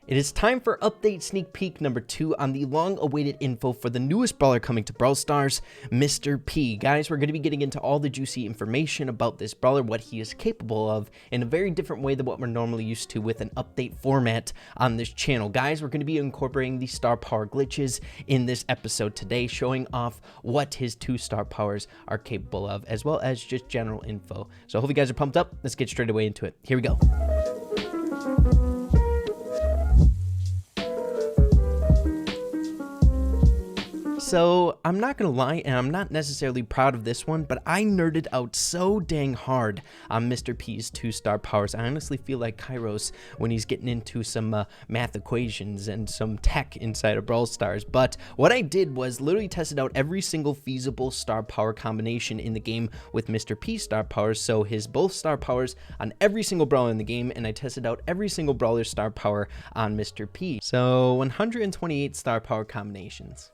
It is time for update sneak peek number 2 on the long-awaited info for the newest brawler coming to Brawl Stars, MrP. Guys, we're going to be getting into all the juicy information about this brawler, what he is capable of, in a very different way than what we're normally used to with an update format on this channel. Guys, we're going to be incorporating the Star Power Glitches in this episode today, showing off what his 2 star powers are capable of, as well as just general info. So I hope you guys are pumped up. Let's get straight away into it. Here we go. So, I'm not gonna lie, and I'm not necessarily proud of this one, but I nerded out so dang hard on MrP's 2 star powers. I honestly feel like Kairos when he's getting into some math equations and some tech inside of Brawl Stars. But what I did was literally tested out every single feasible star power combination in the game with MrP Star Powers. So his both star powers on every single brawler in the game, and I tested out every single brawler's star power on MrP. So 128 star power combinations.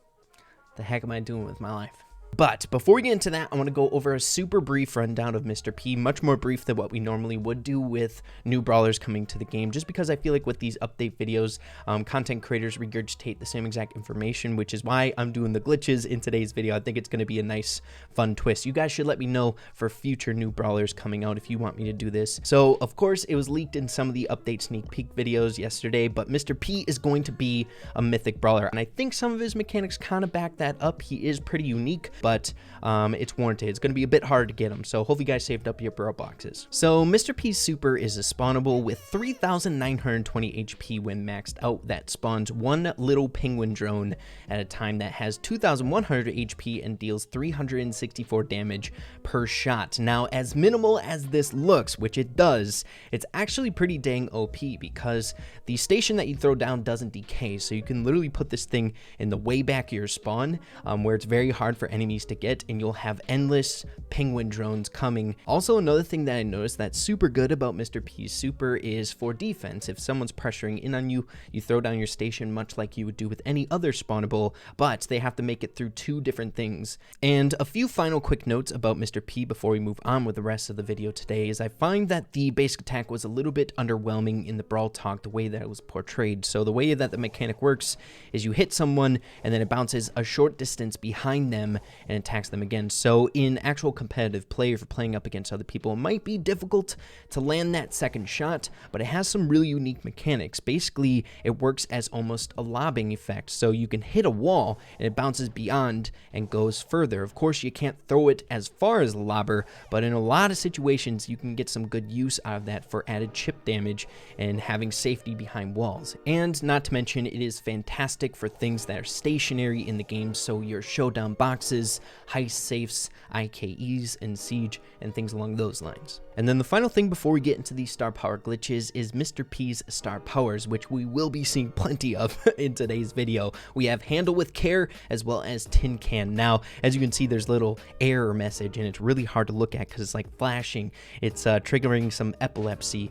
The heck am I doing with my life? But before we get into that, I want to go over a super brief rundown of MrP, much more brief than what we normally would do with new brawlers coming to the game, just because I feel like with these update videos, content creators regurgitate the same exact information, which is why I'm doing the glitches in today's video. I think it's going to be a nice, fun twist. You guys should let me know for future new brawlers coming out if you want me to do this. So, of course, it was leaked in some of the update sneak peek videos yesterday, but MrP is going to be a mythic brawler, and I think some of his mechanics kind of back that up. He is pretty unique, but it's warranted. It's going to be a bit hard to get him, so hopefully you guys saved up your Brawl boxes. So MrP Super is a spawnable with 3,920 HP when maxed out that spawns one little penguin drone at a time that has 2,100 HP and deals 364 damage per shot. Now, as minimal as this looks, which it does, it's actually pretty dang OP because the station that you throw down doesn't decay, so you can literally put this thing in the way back of your spawn where it's very hard for enemies to get, and you'll have endless penguin drones coming. Also, another thing that I noticed that's super good about MrP Super is for defense. If someone's pressuring in on you, you throw down your station much like you would do with any other spawnable, but they have to make it through 2 different things. And a few final quick notes about MrP before we move on with the rest of the video today is I find that the basic attack was a little bit underwhelming in the Brawl Talk, the way that it was portrayed. So the way that the mechanic works is you hit someone and then it bounces a short distance behind them and attacks them again. So in actual competitive play, if you're playing up against other people, it might be difficult to land that second shot, but it has some really unique mechanics. Basically, it works as almost a lobbing effect. So you can hit a wall and it bounces beyond and goes further. Of course, you can't throw it as far as the lobber, but in a lot of situations, you can get some good use out of that for added chip damage and having safety behind walls. And not to mention, it is fantastic for things that are stationary in the game, so your showdown boxes, heist safes, IKEs, and siege, and things along those lines. And then the final thing before we get into these star power glitches is MrP's Star Powers, which we will be seeing plenty of in today's video. We have Handle with Care as well as Tin Can. Now, as you can see, there's a little error message, and it's really hard to look at because it's like flashing. It's triggering some epilepsy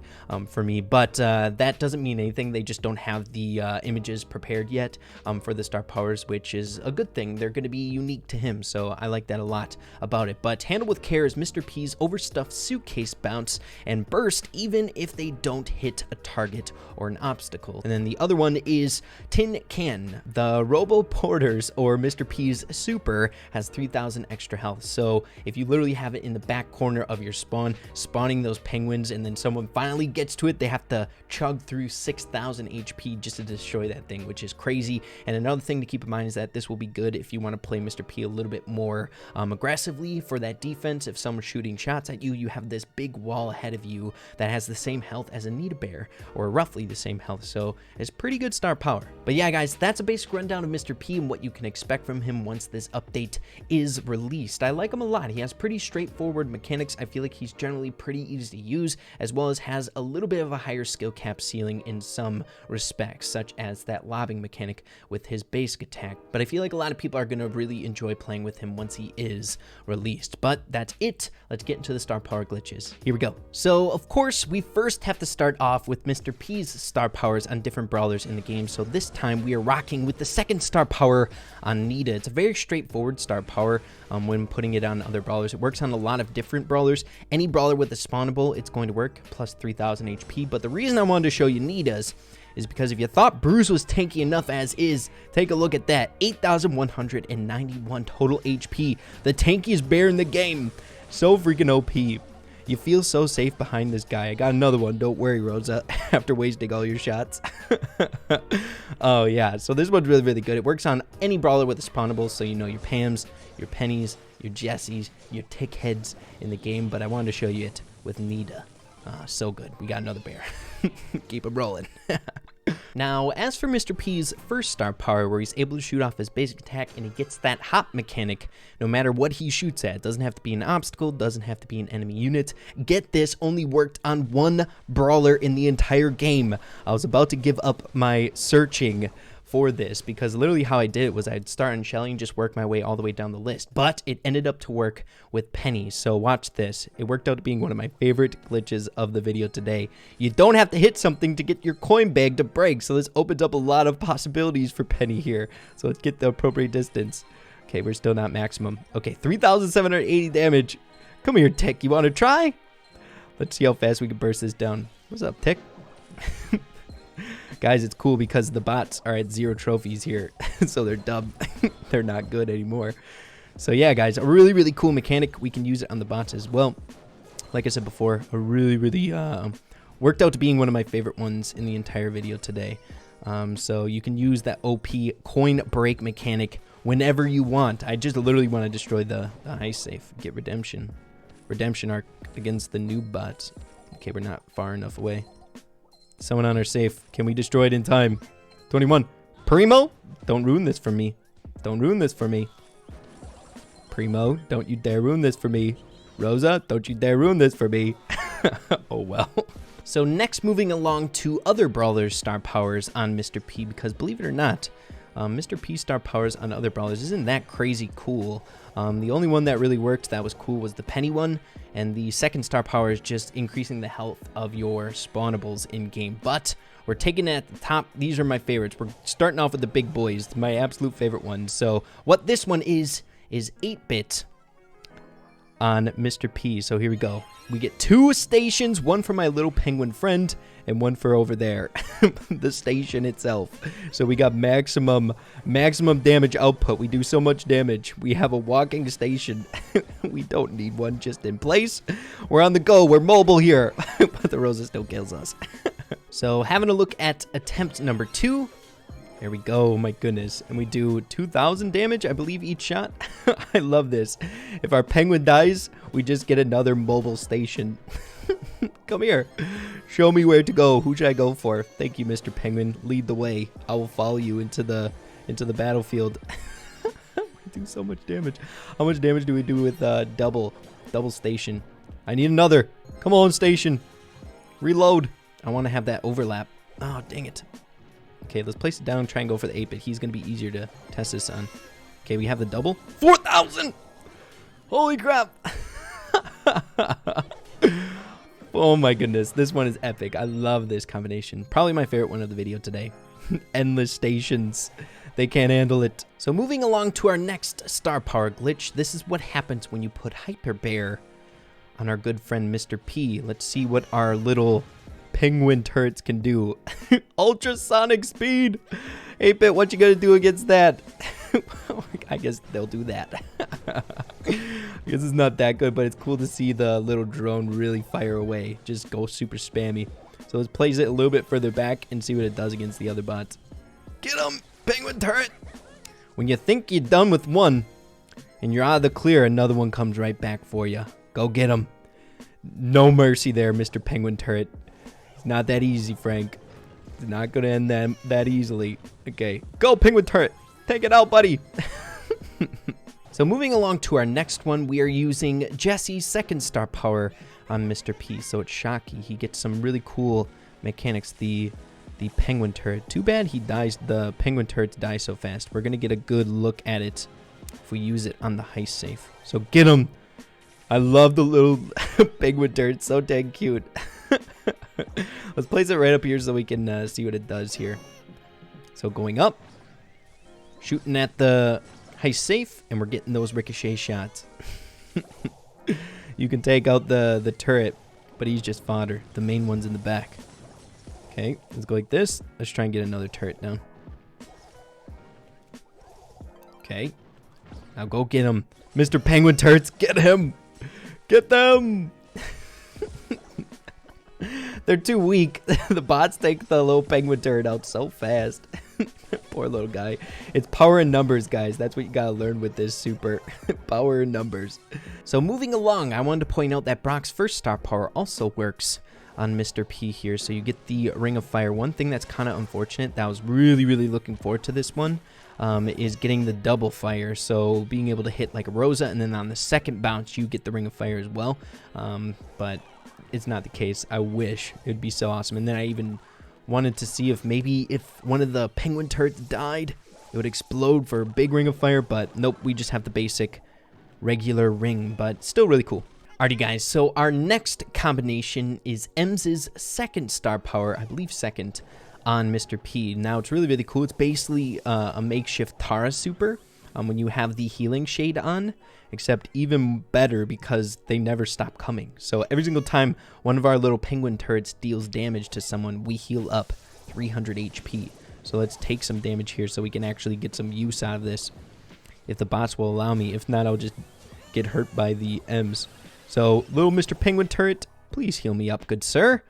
for me, but that doesn't mean anything. They just don't have the images prepared yet for the Star Powers, which is a good thing. They're going to be unique to him, so I like that a lot about it. But Handle with Care is MrP's overstuffed suitcase bounce and burst even if they don't hit a target or an obstacle. And then the other one is Tin Can. The Robo Porters, or MrP's Super, has 3,000 extra health. So if you literally have it in the back corner of your spawn, spawning those penguins, and then someone finally gets to it, they have to chug through 6,000 HP just to destroy that thing, which is crazy. And another thing to keep in mind is that this will be good if you want to play MrP a little bit more aggressively for that defense. If someone's shooting shots at you, you have this big wall ahead of you that has the same health as a NIDA bear, or roughly the same health, so it's pretty good star power. But yeah, guys, that's a basic rundown of MrP and what you can expect from him once this update is released. I like him a lot. He has pretty straightforward mechanics. I feel like he's generally pretty easy to use, as well as has a little bit of a higher skill cap ceiling in some respects, such as that lobbing mechanic with his basic attack. But I feel like a lot of people are going to really enjoy playing with him once he is released. But that's it. Let's get into the star power glitches. Here we go. So, of course, we first have to start off with MrP's star powers on different brawlers in the game. So this time we are rocking with the second star power on NIDA. It's a very straightforward star power when putting it on other brawlers. It works on a lot of different brawlers. Any brawler with a spawnable, it's going to work, plus 3,000 HP. But the reason I wanted to show you NIDA's is because if you thought Bruce was tanky enough as is, take a look at that. 8,191 total HP. The tankiest bear in the game. So freaking OP. You feel so safe behind this guy. I got another one. Don't worry, Rosa, after wasting all your shots. Oh, yeah. So this one's really, really good. It works on any brawler with a spawnable. So, you know, your Pams, your Pennies, your Jessies, your Tick Heads in the game. But I wanted to show you it with NIDA. So good. We got another bear. Keep it rolling. Now, as for MrP's first star power, where he's able to shoot off his basic attack and he gets that hop mechanic no matter what he shoots at. It doesn't have to be an obstacle, doesn't have to be an enemy unit. Get this, only worked on one brawler in the entire game. I was about to give up my searching for this because literally how I did it was I'd start on Shelly and just work my way all the way down the list, but it ended up to work with Penny. So watch this. It worked out to being one of my favorite glitches of the video today. You don't have to hit something to get your coin bag to break, so this opens up a lot of possibilities for Penny here. So let's get the appropriate distance. Okay, we're still not maximum. Okay, 3,780 damage. Come here, Tick. You want to try? Let's see how fast we can burst this down. What's up, Tick? Guys, it's cool because the bots are at 0 trophies here, so they're dumb. They're not good anymore. So yeah, guys, a really, really cool mechanic. We can use it on the bots as well. Like I said before, a really, really worked out to being one of my favorite ones in the entire video today. So you can use that OP coin break mechanic whenever you want. I just literally want to destroy the ice safe, get redemption arc against the noob bots. Okay, we're not far enough away. Someone on our safe. Can we destroy it in time? 21. Primo, don't ruin this for me. Don't ruin this for me. Primo, don't you dare ruin this for me. Rosa, don't you dare ruin this for me. Oh, well. So next, moving along to other brawlers' star powers on MrP, because believe it or not, MrP Star Powers on other brawlers isn't that crazy cool. The only one that really worked that was cool was the Penny one, and the second star power is just increasing the health of your spawnables in game. But we're taking it at the top. These are my favorites. We're starting off with the big boys, my absolute favorite ones. So what this one is 8-bit on MrP. So here we go. We get 2 stations, one for my little penguin friend and one for over there, the station itself. So we got maximum damage output. We do so much damage. We have a walking station. We don't need one just in place. We're on the go. We're mobile here. But the Rosa still kills us. So having a look at attempt number 2. There we go, my goodness. And we do 2,000 damage, I believe, each shot. I love this. If our penguin dies, we just get another mobile station. Come here. Show me where to go. Who should I go for? Thank you, Mr. Penguin. Lead the way. I will follow you into the battlefield. We do so much damage. How much damage do we do with double station? I need another. Come on, station. Reload. I want to have that overlap. Oh, dang it. Okay, let's place it down, try and go for the 8-bit. He's going to be easier to test this on. Okay, we have the double. 4,000! Holy crap! Oh my goodness, this one is epic. I love this combination. Probably my favorite one of the video today. Endless stations. They can't handle it. So moving along to our next star power glitch. This is what happens when you put Hyper Bear on our good friend MrP. Let's see what our little penguin turrets can do. Ultrasonic speed. 8-bit, what you gonna do against that? I guess they'll do that. I guess it's not that good, but it's cool to see the little drone really fire away. Just go super spammy. So let's place it a little bit further back and see what it does against the other bots. Get him, penguin turret. When you think you're done with one and you're out of the clear, another one comes right back for you. Go get him. No mercy there, Mr. Penguin turret. It's not that easy, Frank. It's not going to end that easily. Okay, go penguin turret. Take it out, buddy. So moving along to our next one, we are using Jesse's second star power on MrP. So it's Shocky. He gets some really cool mechanics. The penguin turret. Too bad he dies. The penguin turrets die so fast. We're going to get a good look at it if we use it on the heist safe. So get him. I love the little penguin turret. So dang cute. Let's place it right up here so we can see what it does here. So going up. Shooting at the heist safe, and we're getting those ricochet shots. You can take out the turret, but he's just fodder. The main one's in the back. Okay, let's go like this. Let's try and get another turret down. Okay. Now go get him. Mr. Penguin turrets, get him. Get them. They're too weak. The bots take the little penguin turret out so fast. Poor little guy. It's power in numbers, guys. That's what you gotta learn with this super. Power in numbers. So moving along, I wanted to point out that Brock's first star power also works on MrP here. So you get the Ring of Fire. One thing that's kind of unfortunate, that I was really looking forward to this one, is getting the double fire. So being able to hit like a Rosa, and then on the second bounce, you get the Ring of Fire as well. But it's not the case. I wish. It would be so awesome. And then I even wanted to see if maybe if one of the penguin turrets died, it would explode for a big Ring of Fire, but nope, we just have the basic regular ring, but still really cool. Alrighty guys, so our next combination is Ems's second star power, I believe second, on MrP. Now it's really cool. It's basically a makeshift Tara super when you have the healing shade on, except even better because they never stop coming. So every single time one of our little penguin turrets deals damage to someone, we heal up 300 HP. So let's take some damage here so we can actually get some use out of this, if the bots will allow me. If not, I'll just get hurt by the M's. So little Mr. Penguin turret, please heal me up, good sir.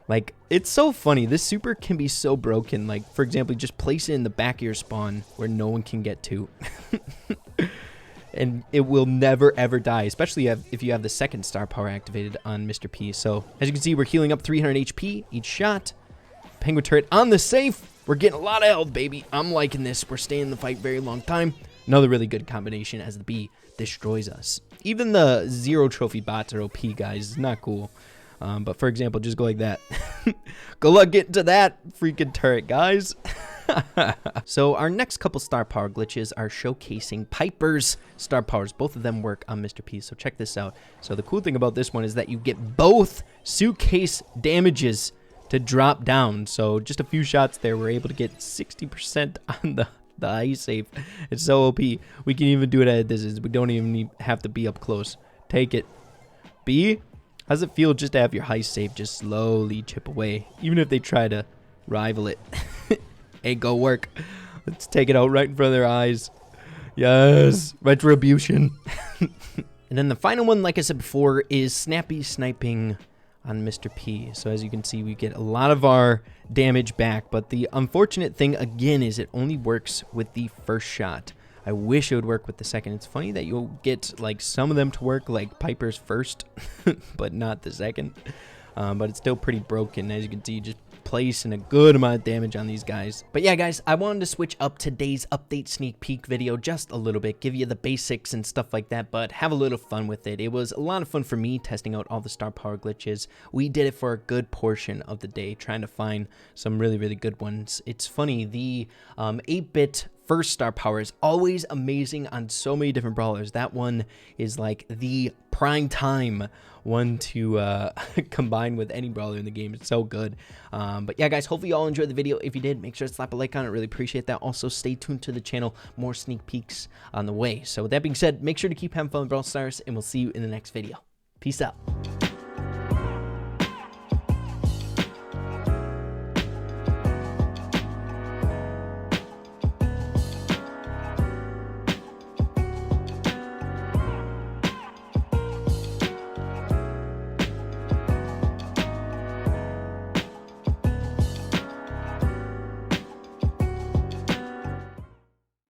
Like, it's so funny. This super can be so broken. Like, for example, just place it in the back of your spawn where no one can get to. And it will never ever die, especially if you have the second star power activated on MrP. So as you can see, we're healing up 300 HP each shot. Penguin turret on the safe. We're getting a lot of health, baby. I'm liking this. We're staying in the fight very long time. Another really good combination as the bee destroys us. Even the 0 trophy bots are OP, guys. It's not cool. But for example, just go like that. Good luck getting to that freaking turret, guys. So our next couple star power glitches are showcasing Piper's star powers. Both of them work on MrP, so check this out. So the cool thing about this one is that you get both suitcase damages to drop down. So just a few shots there, we're able to get 60% on the ice safe. It's so OP. We can even do it at a distance. We don't even have to be up close. Take it. B, how does it feel just to have your ice safe just slowly chip away, even if they try to rival it? Ain't go work. Let's take it out right in front of their eyes. Yes, retribution. And then the final one, like I said before, is snappy sniping on MrP. So as you can see, we get a lot of our damage back, but the unfortunate thing again is it only works with the first shot. I wish it would work with the second. It's funny that you'll get like some of them to work, like Piper's first, but not the second. But it's still pretty broken. As you can see, just placing a good amount of damage on these guys. But yeah, guys, I wanted to switch up today's update sneak peek video just a little bit, give you the basics and stuff like that, but have a little fun with it. It was a lot of fun for me testing out all the star power glitches. We did it for a good portion of the day, trying to find some really good ones. It's funny, the 8-bit first star power is always amazing on so many different brawlers. That one is like the prime time one to combine with any brawler in the game. It's so good. But yeah, guys, hopefully you all enjoyed the video. If you did, make sure to slap a like on it. Really appreciate that. Also, stay tuned to the channel. More sneak peeks on the way. So with that being said, make sure to keep having fun with Brawl Stars, and we'll see you in the next video. Peace out.